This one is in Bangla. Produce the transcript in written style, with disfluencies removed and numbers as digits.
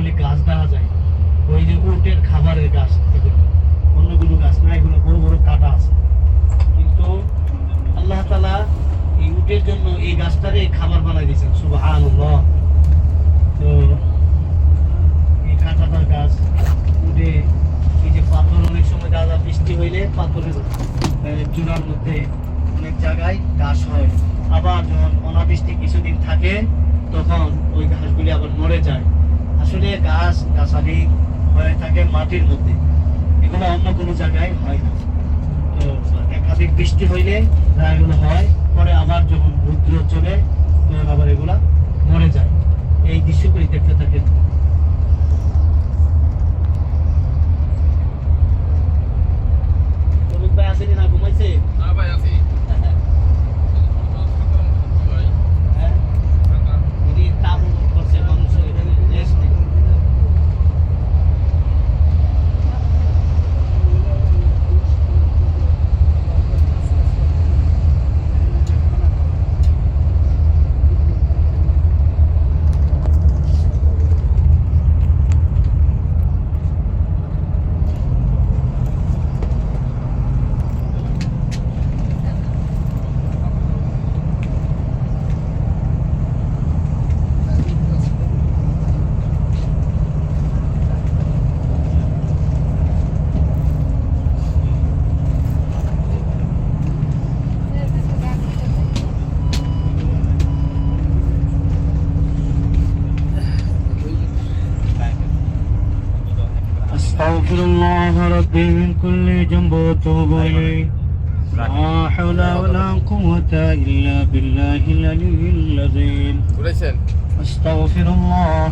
অনেকগুলি গাছ দেখা যায়, ওই যে উটের খাবারের গাছ, এগুলো অন্য কোনো গাছ না, এগুলো বড় বড় কাটা আছে। কিন্তু আল্লাহ তাআলা এই উটের জন্য এই গাছটারে খাবার বানাই দিয়েছেন, সুবহানাল্লাহ। তো এই কাঁটাতার গাছ, উঠে এই যে পাথর, অনেক সময় দাদা বৃষ্টি হইলে পাথরের চূড়ার মধ্যে অনেক জায়গায় ঘাস হয়, আবার যখন অনাবৃষ্টি কিছুদিন থাকে তখন ওই ঘাসগুলি আবার মরে যায়। আসলে গাছ গাছালি হয়ে থাকে মাটির মধ্যে, এগুলো অন্য কোনো জায়গায় হয় না। তো একাধিক বৃষ্টি হইলে এগুলো হয়, পরে আবার যখন রৌদ্র চলে তখন আবার এগুলা মরে যায়। এই দৃশ্যগুলি দেখতে থাকেন। ভাই আসেনি না, ঘুমাইছে? না ভাই আছি। হ্যাঁ, এটি তাবু করছে মানুষ, এখানে রেস্ট নেই। أستغفر الله ربي من كل ذنب وأتوب إليه. لا حول ولا قوة إلا بالله العلي العظيم. বলেছেন أستغفر الله